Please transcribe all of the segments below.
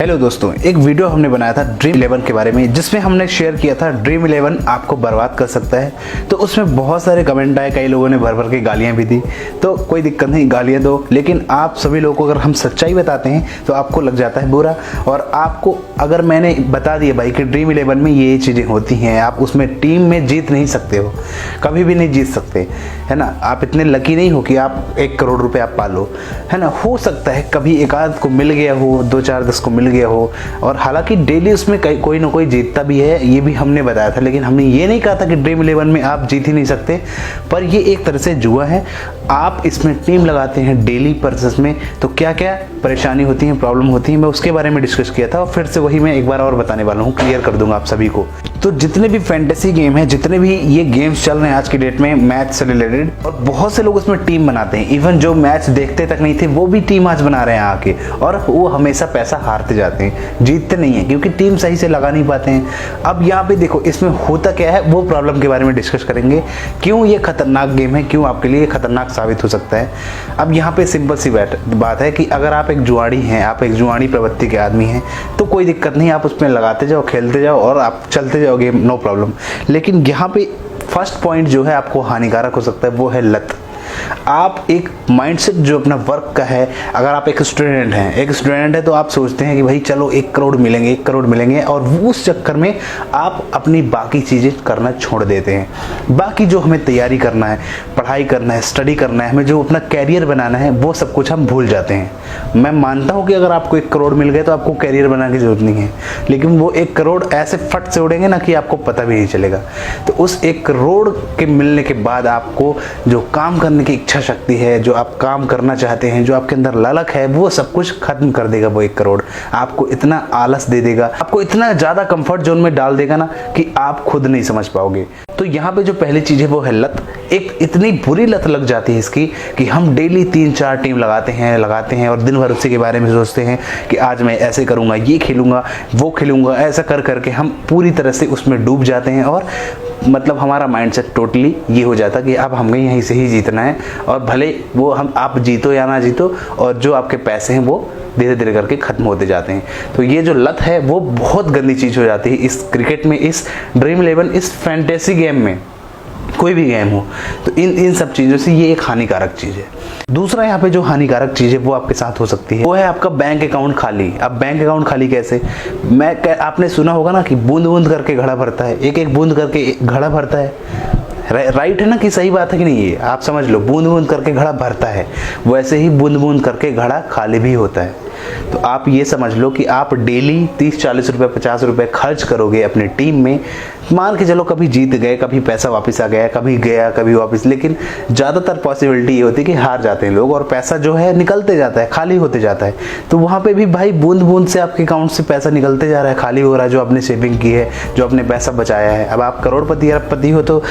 Hello दोस्तों, एक video हमने बनाया था ड्रीम 11 के बारे में, जिसमें हमने शेयर किया था ड्रीम 11 आपको बर्बाद कर सकता है। तो उसमें बहुत सारे कमेंट आए, कई लोगों ने भर भर के गालियां भी दी। तो कोई दिक्कत नहीं, गालियां दो, लेकिन आप सभी लोगों को अगर हम सच्चाई बताते हैं तो आपको लग जाता है बुरा। और आपको अगर मैंने बता दिया भाई कि ड्रीम 11 में ये चीज़ें होती हैं, आप उसमें टीम में जीत नहीं सकते हो, कभी भी नहीं जीत सकते, है ना। आप इतने लकी नहीं हो कि आप 1 करोड़ रुपए आप पालो, है ना। हो सकता है कभी एक आध को मिल गया हो, 2 4 10 को मिल गया हो। और हालांकि डेली उसमें कोई ना कोई जीतता भी है, ये भी हमने बताया था। लेकिन हमने ये नहीं कहा था कि ड्रीम 11 में आप जीत ही नहीं सकते, पर ये एक तरह से जुआ है। आप इसमें टीम लगाते हैं डेली परचेस में, तो क्या क्या परेशानी होती है, प्रॉब्लम होती है, मैं उसके बारे में डिस्कस किया था। और फिर से वही मैं एक बार और बताने वाला हूँ, क्लियर कर दूंगा आप सभी को। तो जितने भी फैंटेसी गेम है, जितने भी ये गेम्स चल रहे हैं आज की डेट में मैच से रिलेटेड, और बहुत से लोग उसमें टीम बनाते हैं। इवन जो मैच देखते तक नहीं थे वो भी टीम आज बना रहे हैं आके, और वो हमेशा पैसा हारते जाते हैं, जीतते नहीं है, क्योंकि टीम सही से लगा नहीं पाते हैं। अब यहाँ पे देखो, इसमें होता क्या है वो प्रॉब्लम के बारे में डिस्कस करेंगे, क्यों ये खतरनाक गेम है, क्यों आपके लिए खतरनाक साबित हो सकता है। अब यहाँ पे सिंपल सी बात है कि अगर आप एक जुआड़ी हैं, आप एक जुआड़ी प्रवृत्ति के आदमी हैं, तो कोई दिक्कत नहीं, आप उसमें लगाते जाओ, खेलते जाओ और आप चलते जाओ गेम, नो प्रॉब्लम। लेकिन यहाँ पे फर्स्ट पॉइंट जो है आपको हानिकारक हो सकता है, वो है लत। आप एक माइंडसेट जो अपना वर्क का है, अगर आप एक स्टूडेंट हैं तो आप सोचते हैं कि भाई चलो 1 करोड़ मिलेंगे, 1 करोड़ मिलेंगे, और उस चक्कर में आप अपनी बाकी चीज़ें करना छोड़ देते हैं। बाकी जो हमें तैयारी करना है, पढ़ाई करना है, स्टडी करना है, हमें जो अपना कैरियर बनाना है, वो सब कुछ हम भूल जाते हैं। मैं मानता हूँ कि अगर आपको 1 करोड़ मिल गए तो आपको कैरियर बनाने की जरूरत नहीं है, लेकिन वो 1 करोड़ ऐसे फट से उड़ेंगे ना कि आपको पता भी नहीं चलेगा। तो उस 1 करोड़ के मिलने के बाद आपको जो काम करने की इच्छा शक्ति है, जो आप काम करना चाहते हैं, जो आपके अंदर ललक है, वो सब कुछ खत्म कर देगा वो 1 करोड़। आपको इतना आलस दे देगा, आपको इतना ज्यादा कंफर्ट जोन में डाल देगा ना कि आप खुद नहीं समझ पाओगे। तो यहाँ पे जो पहली चीज है वो है लत। एक इतनी बुरी लत लग जाती है इसकी कि हम डेली 3-4 टीम लगाते हैं और दिन भर उसी के बारे में सोचते हैं कि आज मैं ऐसे करूंगा, ये खेलूंगा, वो खेलूंगा, ऐसा कर करके हम पूरी तरह से उसमें डूब जाते हैं। और मतलब हमारा माइंडसेट टोटली ये हो जाता है कि अब हमें यहीं से ही जीतना है, और भले वो आप जीतो या ना जीतो, और जो आपके पैसे हैं वो धीरे धीरे करके खत्म होते जाते हैं। तो ये जो लत है वो बहुत गंदी चीज़ हो जाती है इस क्रिकेट में, इस ड्रीम 11, इस फैंटेसी गेम में, कोई भी गेम हो। तो इन सब चीज़ों से ये एक हानिकारक चीज़ है। दूसरा यहाँ पे जो हानिकारक चीज़ है वो आपके साथ हो सकती है, वो है आपका बैंक अकाउंट खाली। अब बैंक अकाउंट खाली कैसे? आपने सुना होगा ना कि बूंद बूंद करके घड़ा भरता है, एक एक बूंद करके घड़ा भरता है। राइट है ना, कि सही बात है कि नहीं? ये आप समझ लो, बूंद बूंद करके घड़ा भरता है, वैसे ही बूंद बूंद करके घड़ा खाली भी होता है। तो आप ये समझ लो कि आप डेली 30-40 रुपए, 50 रुपए खर्च करोगे अपनी टीम में। मान के चलो कभी जीत गए, कभी पैसा वापस आ गया, कभी गया, कभी वापस, लेकिन ज़्यादातर पॉसिबिलिटी ये होती है कि हार जाते हैं लोग, और पैसा जो है निकलते जाता है, खाली होते जाता है। तो वहाँ पे भी भाई बूंद बूंद से आपके अकाउंट से पैसा निकलते जा रहा है, खाली हो रहा है, जो आपने सेविंग की है, जो आपने पैसा बचाया है। अब आप करोड़पति, अरबपति हो तो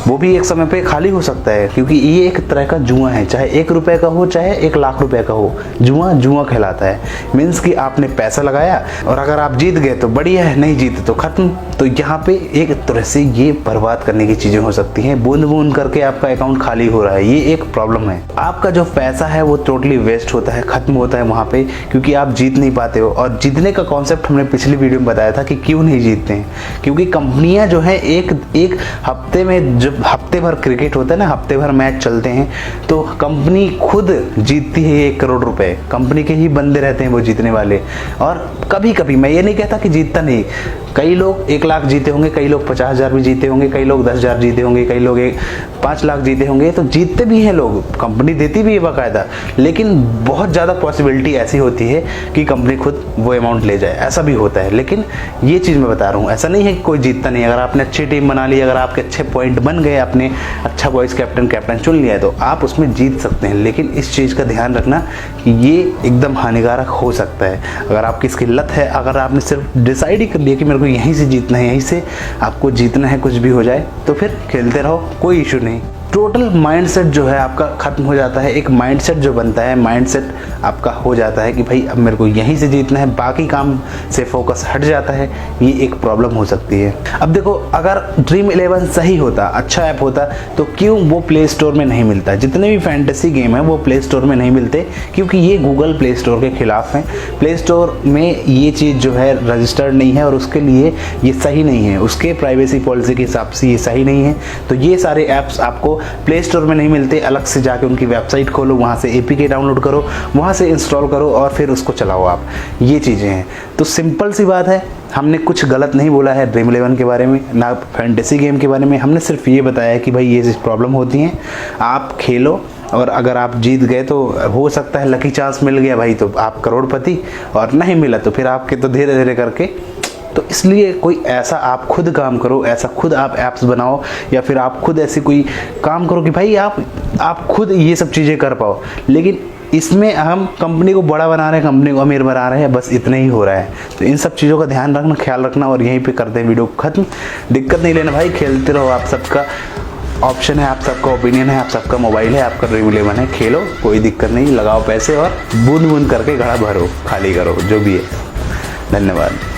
वो भी एक समय पे खाली हो सकता है, क्योंकि ये एक तरह का जुआ है, चाहे 1 रुपए का हो, चाहे 1 लाख रुपए का हो, जुआ जुआ कहलाता है। मीन्स कि आपने पैसा लगाया, और अगर आप जीत गए तो बढ़िया है, नहीं जीते तो खत्म। तो यहाँ पे एक तरह से ये बर्बाद करने की चीजें हो सकती हैं। बूंद बूंद करके आपका अकाउंट खाली हो रहा है, ये एक प्रॉब्लम है। आपका जो पैसा है वो टोटली वेस्ट होता है, खत्म होता है वहाँ पे, क्योंकि आप जीत नहीं पाते हो। और जीतने का कॉन्सेप्ट हमने पिछली वीडियो में बताया था कि क्यों नहीं जीतते हैं, क्योंकि कंपनियां जो है एक हफ्ते में, जब हफ्ते भर क्रिकेट होता है ना, हफ्ते भर मैच चलते हैं, तो कंपनी खुद जीतती है 1 करोड़ रुपए, कंपनी के ही बंदे रहते हैं वो जीतने वाले। और कभी कभी, मैं ये नहीं कहता कि जीतता नहीं, कई लोग 1 लाख जीते होंगे, कई लोग 50,000 भी जीते होंगे, कई लोग 10,000 जीते होंगे, कई लोग 5 लाख जीते होंगे। तो जीतते भी हैं लोग, कंपनी देती भी है बाकायदा, लेकिन बहुत ज़्यादा पॉसिबिलिटी ऐसी होती है कि कंपनी खुद वो अमाउंट ले जाए, ऐसा भी होता है। लेकिन ये चीज़ मैं बता रहा हूँ, ऐसा नहीं है कि कोई जीतता नहीं। अगर आपने अच्छी टीम बना ली, अगर आपके अच्छे पॉइंट बन गए, आपने अच्छा वॉइस कैप्टन चुन लिया है, तो आप उसमें जीत सकते हैं। लेकिन इस चीज़ का ध्यान रखना कि ये एकदम हानिकारक हो सकता है। अगर आपकी इसकी लत है, अगर आपने सिर्फ डिसाइड ही कर लिया कि मेरे को यहीं से जीतना है, यहीं से आपको जीतना है, कुछ भी हो जाए, तो फिर खेलते रहो, कोई इशू नहीं। टोटल माइंडसेट जो है आपका ख़त्म हो जाता है। एक माइंडसेट जो बनता है, माइंडसेट आपका हो जाता है कि भाई अब मेरे को यहीं से जीतना है, बाकी काम से फोकस हट जाता है। ये एक प्रॉब्लम हो सकती है। अब देखो, अगर ड्रीम 11 सही होता, अच्छा ऐप होता, तो क्यों वो प्ले स्टोर में नहीं मिलता? जितने भी फैंटेसी गेम है वो प्ले स्टोर में नहीं मिलते, क्योंकि ये गूगल प्ले स्टोर के खिलाफ हैं। प्ले स्टोर में ये चीज़ जो है रजिस्टर्ड नहीं है और उसके लिए ये सही नहीं है, उसके प्राइवेसी पॉलिसी के हिसाब से ये सही नहीं है। तो ये सारे ऐप्स आपको प्ले स्टोर में नहीं मिलते। अलग से जाके उनकी वेबसाइट खोलो, वहाँ से APK डाउनलोड करो, वहाँ से इंस्टॉल करो और फिर उसको चलाओ आप। ये चीज़ें हैं। तो सिंपल सी बात है, हमने कुछ गलत नहीं बोला है ड्रीम 11 के बारे में, ना फैंटेसी गेम के बारे में। हमने सिर्फ ये बताया कि भाई ये प्रॉब्लम होती हैं, आप खेलो और अगर आप जीत गए तो हो सकता है लकी चांस मिल गया भाई तो आप करोड़पति, और नहीं मिला तो फिर आपके तो धीरे धीरे करके। तो इसलिए कोई ऐसा आप खुद काम करो, ऐसा खुद आप ऐप्स बनाओ, या फिर आप खुद ऐसी कोई काम करो कि भाई आप खुद ये सब चीज़ें कर पाओ। लेकिन इसमें हम कंपनी को बड़ा बना रहे हैं, कंपनी को अमीर बना रहे हैं, बस इतना ही हो रहा है। तो इन सब चीज़ों का ध्यान रखना, ख्याल रखना, और यहीं पे करते हैं वीडियो खत्म। दिक्कत नहीं लेना भाई, खेलते रहो, आप सबका ऑप्शन है, आप सबका ओपिनियन है, आप सबका मोबाइल है, आपका ड्रीम 11 है, खेलो, कोई दिक्कत नहीं। लगाओ पैसे और बूंद बूंद करके घड़ा भरो, खाली करो, जो भी है। धन्यवाद।